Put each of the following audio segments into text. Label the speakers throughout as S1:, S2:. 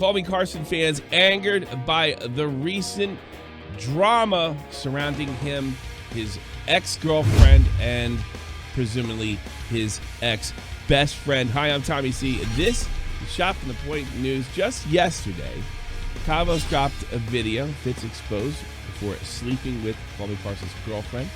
S1: CallMeCarson fans angered by the recent drama surrounding him, his ex-girlfriend, and presumably his ex-best friend. Hi, I'm Tommy C. This is Shot from the Point News. Just yesterday, Kavos dropped a video, Fitz exposed, for sleeping with CallMeCarson's girlfriend.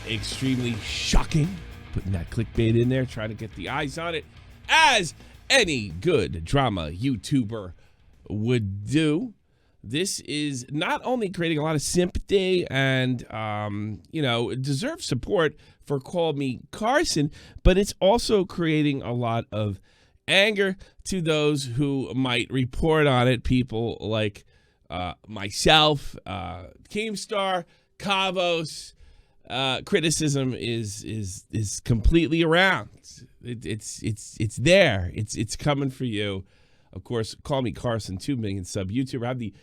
S1: Extremely shocking. Putting that clickbait in there, trying to get the eyes on it, as any good drama YouTuber would do. This is not only creating a lot of sympathy and, deserves support for CallMeCarson, but it's also creating a lot of anger to those who might report on it. People like myself, Keemstar, Kavos. Criticism is completely around. It's there. It's coming for you. Of course, CallMeCarson, 2 million sub YouTuber.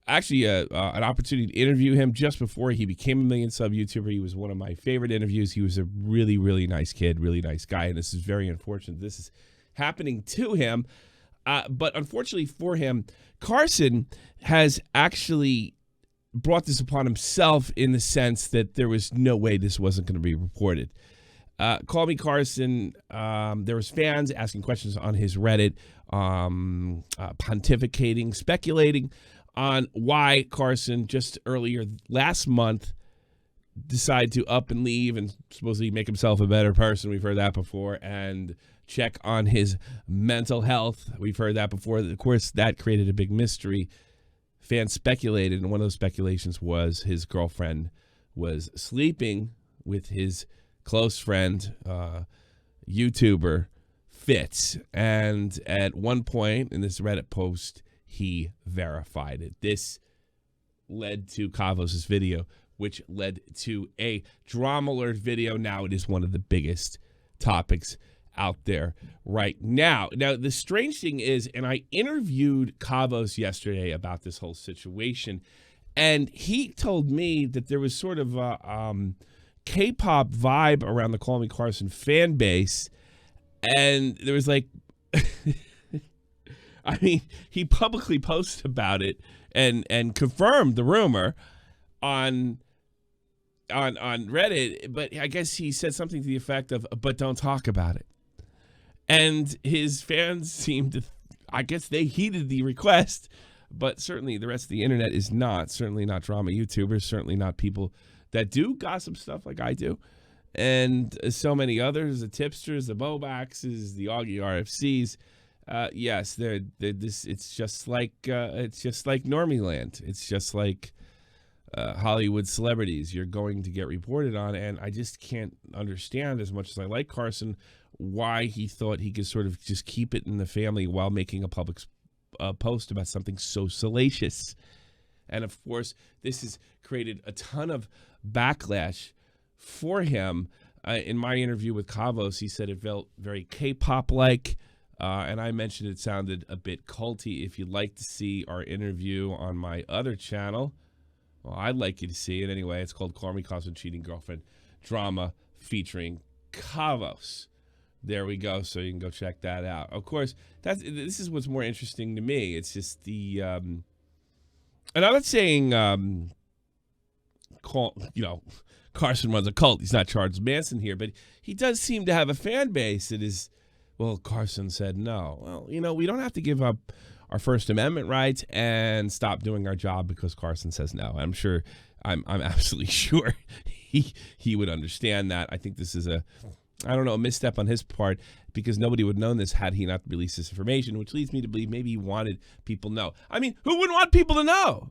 S1: I have an opportunity to interview him just before he became a million sub YouTuber. He was one of my favorite interviews. He was a really, really nice kid, really nice guy, and this is very unfortunate. This is happening to him, but unfortunately for him, Carson has actually brought this upon himself in the sense that there was no way this wasn't going to be reported. CallMeCarson, there was fans asking questions on his Reddit, pontificating, speculating on why Carson just earlier last month decided to up and leave and supposedly make himself a better person. We've heard that before. And check on his mental health. We've heard that before. Of course, that created a big mystery. Fans speculated, and one of those speculations was his girlfriend was sleeping with his close friend, YouTuber Fitz. And at one point in this Reddit post, he verified it. This led to Kavos' video, which led to a drama alert video. Now it is one of the biggest topics out there right now. Now, the strange thing is, and I interviewed Kavos yesterday about this whole situation, and he told me that there was sort of a K-pop vibe around the CallMeCarson fan base, and there was like, I mean, he publicly posted about it and confirmed the rumor on Reddit, but I guess he said something to the effect of, but don't talk about it. And his fans seemed to, I guess they heeded the request, but certainly the rest of the internet is not. Certainly not drama YouTubers, certainly not people that do gossip stuff like I do. And so many others, the tipsters, the Bobaxes, the Augie RFCs. Yes, it's just like Normie Land. It's just like Hollywood celebrities you're going to get reported on. And I just can't understand, as much as I like Carson, why he thought he could sort of just keep it in the family while making a public post about something so salacious. And of course, this has created a ton of backlash for him. In my interview with Kavos, he said it felt very K-pop-like, and I mentioned it sounded a bit culty. If you'd like to see our interview on my other channel, well, I'd like you to see it anyway. It's called CallMeCarson Cheating Girlfriend Drama featuring Kavos. There we go. So you can go check that out. Of course, this is what's more interesting to me. It's just the, and I'm not saying, Carson runs a cult. He's not Charles Manson here, but he does seem to have a fan base that is, well, Carson said no. Well, we don't have to give up our First Amendment rights and stop doing our job because Carson says no. I'm absolutely sure he would understand that. I think this is a misstep on his part, because nobody would have known this had he not released this information, which leads me to believe maybe he wanted people to know. I mean, who wouldn't want people to know?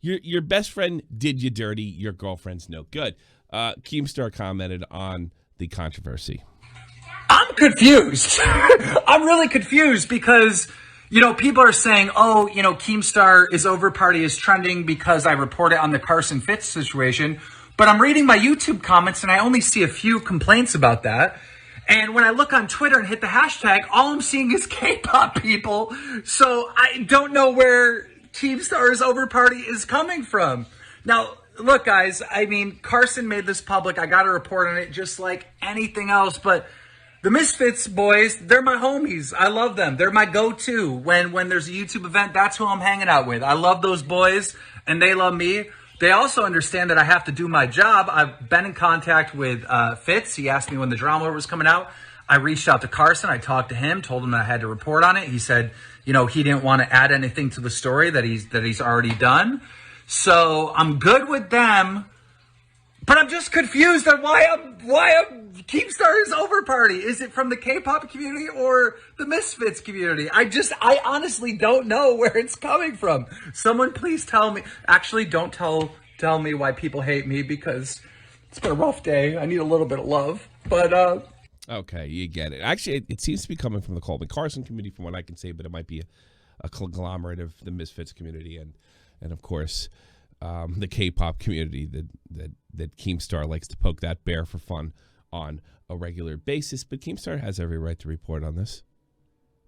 S1: Your best friend did you dirty. Your girlfriend's no good. Keemstar commented on the controversy.
S2: I'm confused. I'm really confused because, people are saying, Keemstar is over party is trending because I reported on the Carson Fitz situation. But I'm reading my YouTube comments and I only see a few complaints about that. And when I look on Twitter and hit the hashtag, all I'm seeing is K-pop people. So I don't know where Keemstar's over party is coming from. Now, look, guys, I mean, Carson made this public. I got to report on it just like anything else. But The Misfits boys, they're my homies. I love them. They're my go-to when there's a YouTube event. That's who I'm hanging out with. I love those boys, and they love me. They also understand that I have to do my job. I've been in contact with Fitz. He asked me when the drama was coming out. I reached out to Carson. I talked to him, told him that I had to report on it. He said, you know, he didn't want to add anything to the story that he's already done. So I'm good with them, but I'm just confused on why Keemstar is over party. Is it from the K-pop community or the Misfits community? I honestly don't know where it's coming from. Someone please tell me. Actually, don't tell me why people hate me, because it's been a rough day. I need a little bit of love, but
S1: okay, you get it. Actually, it seems to be coming from the CallMeCarson community, from what I can say, but it might be a conglomerate of the Misfits community and of course the K-pop community that Keemstar likes to poke that bear for fun on a regular basis. But Keemstar has every right to report on this.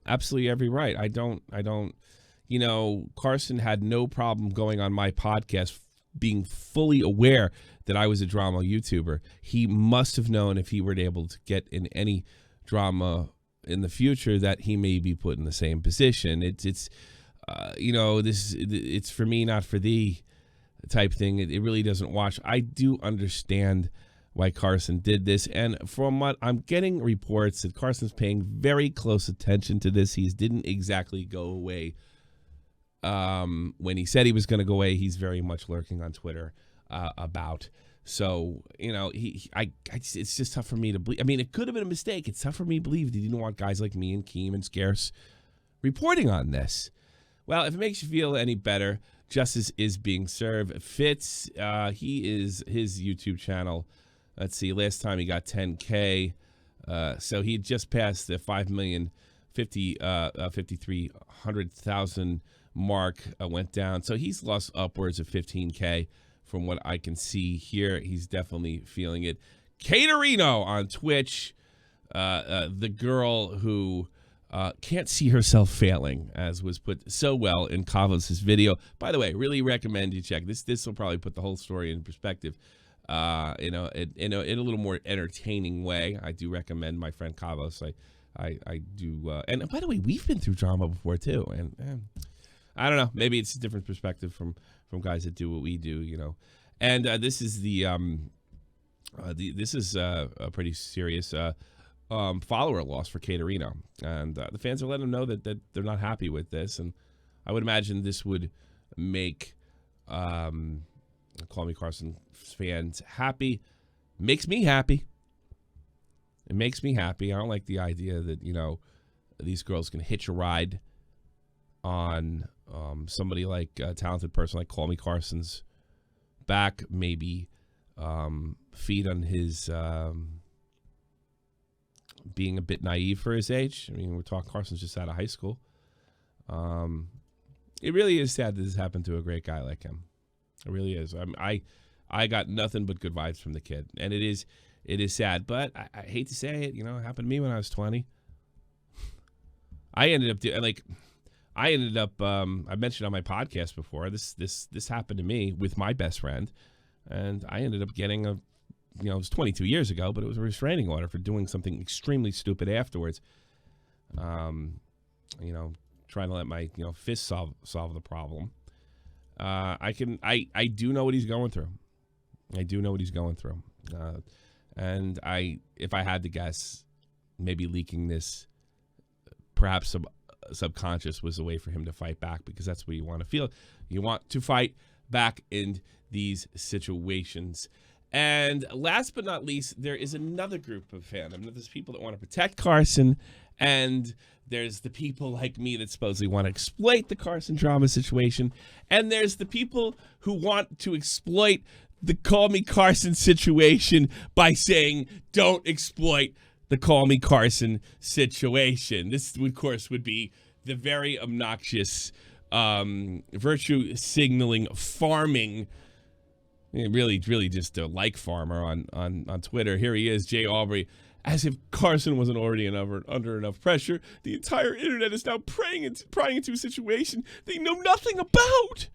S1: Absolutely every right. I don't, you know, Carson had no problem going on my podcast, being fully aware that I was a drama YouTuber. He must have known, if he were able to get in any drama in the future, that he may be put in the same position. It's you know, it's for me, not for thee type thing. It really doesn't wash. I do understand why Carson did this, and from what I'm getting reports that Carson's paying very close attention to this. He didn't exactly go away when he said he was going to go away. He's very much lurking on Twitter about. So, you know, it's just tough for me to believe. I mean, it could have been a mistake. It's tough for me to believe that he didn't want guys like me and Keem and Scarce reporting on this. Well, if it makes you feel any better, justice is being served. Fitz, his YouTube channel, let's see, last time he got 10K. So he just passed the 5,053,000 mark, went down. So he's lost upwards of 15K from what I can see here. He's definitely feeling it. Katerino on Twitch, the girl who can't see herself failing, as was put so well in Kavos' video. By the way, really recommend you check this. This will probably put the whole story in perspective, you know, in a little more entertaining way. I do recommend my friend Kavos. I do, and by the way, we've been through drama before too, and I don't know, maybe it's a different perspective from guys that do what we do, you know. And this is this is a pretty serious follower loss for Katerino, and the fans are letting him know that they're not happy with this, and I would imagine this would make CallMeCarson fans happy. Makes me happy. It makes me happy. I don't like the idea that, you know, these girls can hitch a ride on somebody like a talented person like CallMeCarson's back, maybe feed on his being a bit naive for his age. I mean, we're talking Carson's just out of high school. It really is sad that this happened to a great guy like him. It really is. I got nothing but good vibes from the kid, and it is sad. But I hate to say it, you know, it happened to me when I was 20. I ended up I mentioned on my podcast before, this happened to me with my best friend, and I ended up getting it was 22 years ago, but it was a restraining order for doing something extremely stupid afterwards. Trying to let my fist solve the problem. I do know what he's going through. I do know what he's going through. And if I had to guess, maybe leaking this, perhaps subconscious was a way for him to fight back, because that's what you want to feel. You want to fight back in these situations. And last but not least, there is another group of fandom. There's people that want to protect Carson, and there's the people like me that supposedly want to exploit the Carson drama situation, and there's the people who want to exploit the CallMeCarson situation by saying, don't exploit the CallMeCarson situation. This, of course, would be the very obnoxious virtue signaling farming, really just a like farmer on Twitter. Here he is, Jay Aubrey. As if Carson wasn't already under enough pressure, the entire internet is now prying into a situation they know nothing about.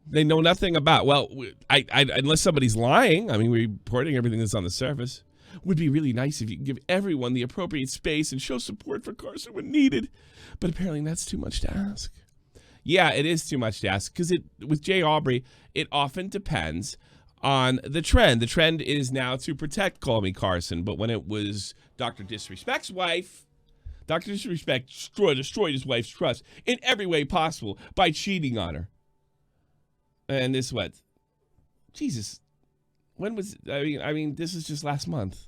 S1: They know nothing about. Well, I unless somebody's lying. I mean, we're reporting everything that's on the surface. Would be really nice if you could give everyone the appropriate space and show support for Carson when needed. But apparently that's too much to ask. Yeah, it is too much to ask because with Jay Aubrey, it often depends on the trend. The trend is now to protect Call Me Carson, but when it was Dr. Disrespect's wife, Dr. Disrespect destroyed his wife's trust in every way possible by cheating on her. And this what? Jesus. When was I mean this is just last month.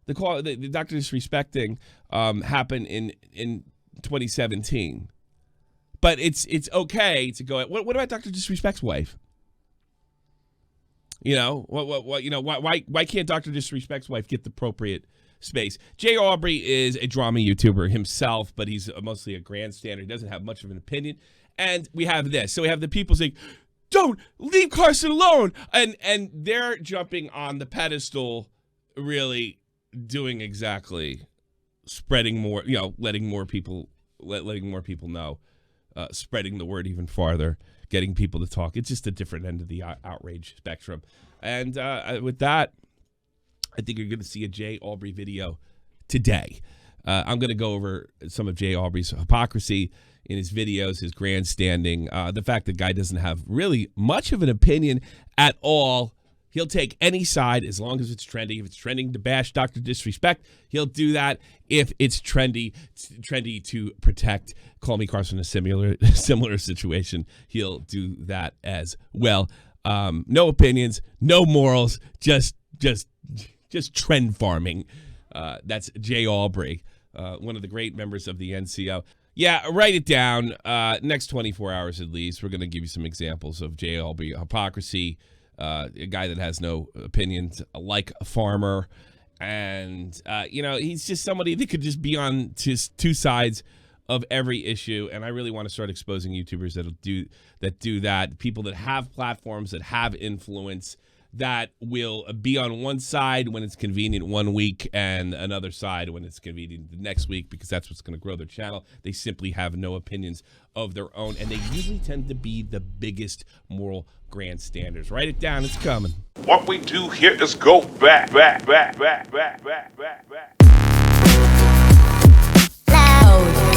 S1: The Dr. Disrespect thing happened in 2017. But it's okay to go. What about Dr. Disrespect's wife? You know what? You know why can't Dr. Disrespect's wife get the appropriate space? Jay Aubrey is a drama YouTuber himself, but he's mostly a grandstander. He doesn't have much of an opinion. And we have this. So we have the people saying, "Don't leave Carson alone," and they're jumping on the pedestal, really doing exactly, spreading more. You know, letting more people know. Spreading the word even farther, getting people to talk. It's just a different end of the outrage spectrum. And with that, I think you're going to see a Jay Aubrey video today. I'm going to go over some of Jay Aubrey's hypocrisy in his videos, his grandstanding, the fact the guy doesn't have really much of an opinion at all. He'll take any side as long as it's trendy. If it's trending to bash Dr. Disrespect, he'll do that. If it's trendy to protect Call Me Carson, a similar situation, he'll do that as well. No opinions, no morals, just trend farming. That's Jay Aubrey, one of the great members of the NCO. Yeah, write it down. Next 24 hours at least, we're going to give you some examples of Jay Aubrey hypocrisy. A guy that has no opinions, like a farmer, and he's just somebody that could just be on two sides of every issue. And I really want to start exposing YouTubers that do that. People that have platforms, that have influence, that will be on one side when it's convenient one week and another side when it's convenient the next week, because that's what's going to grow their channel. They simply have no opinions of their own, and they usually tend to be the biggest moral grandstanders. Write it down. It's coming.
S3: What we do here is go back. Loud.